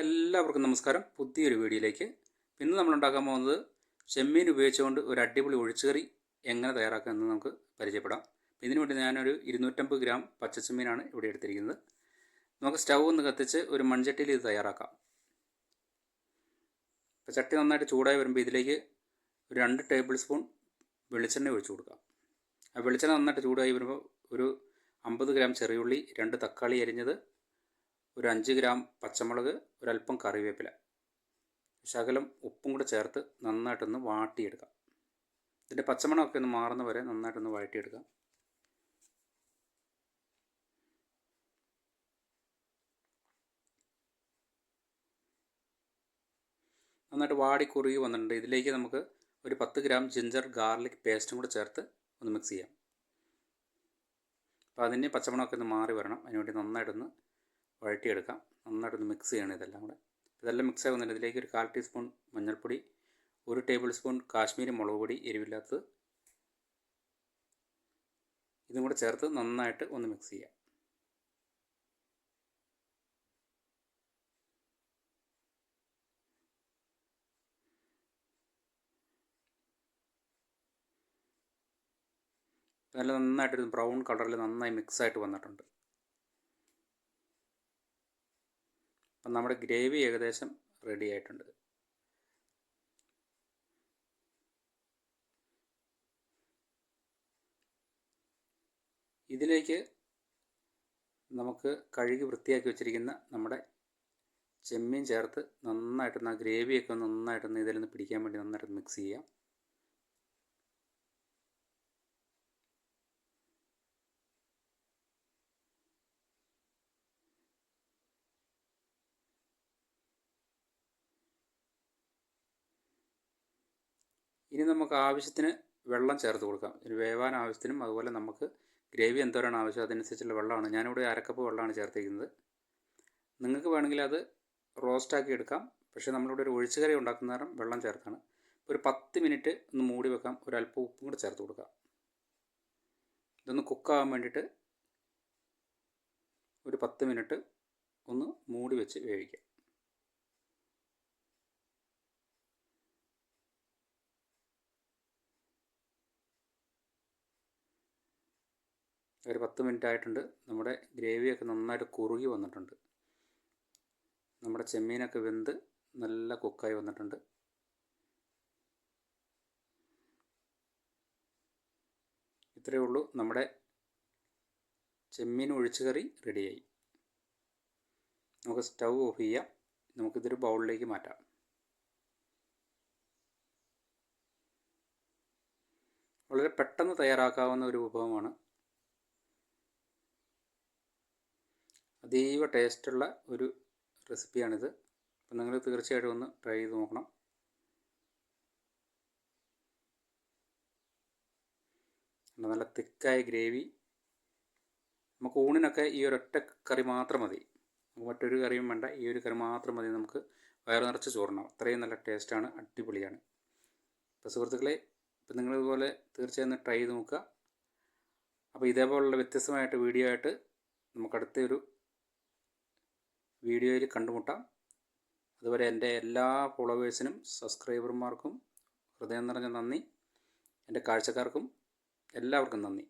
എല്ലാവർക്കും നമസ്കാരം. പുതിയൊരു വീഡിയോയിലേക്ക്. ഇന്ന് നമ്മൾ ഉണ്ടാക്കാൻ പോകുന്നത് ചെമ്മീൻ ഉപയോഗിച്ചുകൊണ്ട് ഒരു അടിപൊളി ഒഴിച്ചുകറി എങ്ങനെ തയ്യാറാക്കാം എന്ന് നമുക്ക് പരിചയപ്പെടാം. ഇതിനു വേണ്ടി ഞാനൊരു 250 ഗ്രാം പച്ചച്ചെമ്മീനാണ് ഇവിടെ എടുത്തിരിക്കുന്നത്. നമുക്ക് സ്റ്റൗ ഒന്ന് കത്തിച്ച് ഒരു മൺചട്ടിയിൽ ഇത് തയ്യാറാക്കാം. ഇപ്പോൾ ചട്ടി നന്നായിട്ട് ചൂടായി വരുമ്പോൾ ഇതിലേക്ക് ഒരു 2 ടേബിൾ സ്പൂൺ വെളിച്ചെണ്ണ ഒഴിച്ചു കൊടുക്കാം. ആ വെളിച്ചെണ്ണ നന്നായിട്ട് ചൂടായി വരുമ്പോൾ ഒരു 50 ഗ്രാം ചെറിയുള്ളി, 2 തക്കാളി അരിഞ്ഞത്, ഒരു 5 ഗ്രാം പച്ചമുളക്, ഒരല്പം കറിവേപ്പില, ശകലം ഉപ്പും കൂടെ ചേർത്ത് നന്നായിട്ടൊന്ന് വാട്ടിയെടുക്കാം. ഇതിൻ്റെ പച്ചമണമൊക്കെ ഒന്ന് മാറുന്ന വരെ നന്നായിട്ടൊന്ന് വഴറ്റിയെടുക്കാം. നന്നായിട്ട് വാടി കുറുകി വന്നിട്ടുണ്ട്. ഇതിലേക്ക് നമുക്ക് ഒരു 10 ഗ്രാം ജിഞ്ചർ ഗാർലിക് പേസ്റ്റും കൂടെ ചേർത്ത് ഒന്ന് മിക്സ് ചെയ്യാം. അപ്പോൾ അതിൻ്റെ പച്ചമണമൊക്കെ ഒന്ന് മാറി വരണം. അതിനുവേണ്ടി നന്നായിട്ടൊന്ന് വഴറ്റിയെടുക്കാം. നന്നായിട്ടൊന്ന് മിക്സ് ചെയ്യണം ഇതെല്ലാം കൂടെ. ഇതെല്ലാം മിക്സ് ആയി വന്നിട്ട് ഇതിലേക്ക് ഒരു 1/4 ടീസ്പൂൺ മഞ്ഞൾപ്പൊടി, 1 ടേബിൾ സ്പൂൺ കാശ്മീരി മുളക് പൊടി, എരിവില്ലാത്തത്, ഇതും കൂടെ ചേർത്ത് നന്നായിട്ട് ഒന്ന് മിക്സ് ചെയ്യാം. നല്ല നന്നായിട്ടൊരു ബ്രൗൺ കളറിൽ നന്നായി മിക്സായിട്ട് വന്നിട്ടുണ്ട്. അപ്പം നമ്മുടെ ഗ്രേവി ഏകദേശം റെഡി ആയിട്ടുണ്ട്. ഇതിലേക്ക് നമുക്ക് കഴുകി വൃത്തിയാക്കി വെച്ചിരിക്കുന്ന നമ്മുടെ ചെമ്മീൻ ചേർത്ത് നന്നായിട്ടൊന്ന് ആ ഗ്രേവിയൊക്കെ നന്നായിട്ടൊന്ന് ഇതിൽ നിന്ന് പിടിക്കാൻ വേണ്ടി നന്നായിട്ട് മിക്സ് ചെയ്യാം. ഇനി നമുക്ക് ആവശ്യത്തിന് വെള്ളം ചേർത്ത് കൊടുക്കാം. ഇത് വേവാൻ ആവശ്യത്തിനും അതുപോലെ നമുക്ക് ഗ്രേവി എന്തോരാണ് ആവശ്യം അതനുസരിച്ചുള്ള വെള്ളമാണ്. ഞാനിവിടെ 1/2 കപ്പ് വെള്ളമാണ് ചേർത്തിരിക്കുന്നത്. നിങ്ങൾക്ക് വേണമെങ്കിൽ അത് റോസ്റ്റാക്കി എടുക്കാം. പക്ഷേ നമ്മളിവിടെ ഒരു ഒഴിച്ചുകറി ഉണ്ടാക്കുന്ന നേരം വെള്ളം ചേർത്താണ്. ഒരു 10 മിനിറ്റ് ഒന്ന് മൂടി വെക്കാം. ഒരല്പം ഉപ്പും കൂടെ ചേർത്ത് കൊടുക്കാം. ഇതൊന്ന് കുക്കാകാൻ വേണ്ടിയിട്ട് ഒരു 10 മിനിറ്റ് ഒന്ന് മൂടി വെച്ച് വേവിക്കാം. ഒരു 10 മിനിറ്റ് ആയിട്ടുണ്ട്. നമ്മുടെ ഗ്രേവിയൊക്കെ നന്നായിട്ട് കുറുകി വന്നിട്ടുണ്ട്. നമ്മുടെ ചെമ്മീനൊക്കെ വെന്ത് നല്ല കുക്കായി വന്നിട്ടുണ്ട്. ഇത്രയേ ഉള്ളൂ. നമ്മുടെ ചെമ്മീൻ ഒഴിച്ചുകറി റെഡിയായി. നമുക്ക് സ്റ്റൗ ഓഫ് ചെയ്യാം. നമുക്കിതൊരു ബൗളിലേക്ക് മാറ്റാം. വളരെ പെട്ടെന്ന് തയ്യാറാക്കാവുന്ന ഒരു വിഭവമാണ്. അതീവ ടേസ്റ്റുള്ള ഒരു റെസിപ്പിയാണിത്. അപ്പം നിങ്ങൾ തീർച്ചയായിട്ടും ഒന്ന് ട്രൈ ചെയ്ത് നോക്കണം. നല്ല തിക്കായ ഗ്രേവി. നമുക്ക് ഊണിനൊക്കെ ഈ ഒരൊറ്റ കറി മാത്രം മതി. മറ്റൊരു കറിയും വേണ്ട. ഈ ഒരു കറി മാത്രം മതി. നമുക്ക് വയറ് നിറച്ച് ചോറുണ്ണാം. അത്രയും നല്ല ടേസ്റ്റാണ്. അടിപൊളിയാണ്. അപ്പോൾ സുഹൃത്തുക്കളെ, ഇപ്പം നിങ്ങളിതുപോലെ തീർച്ചയായും ഒന്ന് ട്രൈ ചെയ്ത് നോക്കുക. അപ്പോൾ ഇതേപോലുള്ള വ്യത്യസ്തമായിട്ട് വീഡിയോ ആയിട്ട് നമുക്കടുത്തൊരു വീഡിയോയിൽ കണ്ടുമുട്ടാം. അതുപോലെ എൻ്റെ എല്ലാ ഫോളോവേഴ്സിനും സബ്സ്ക്രൈബർമാർക്കും ഹൃദയം നിറഞ്ഞ നന്ദി. എൻ്റെ കാഴ്ചക്കാർക്കും എല്ലാവർക്കും നന്ദി.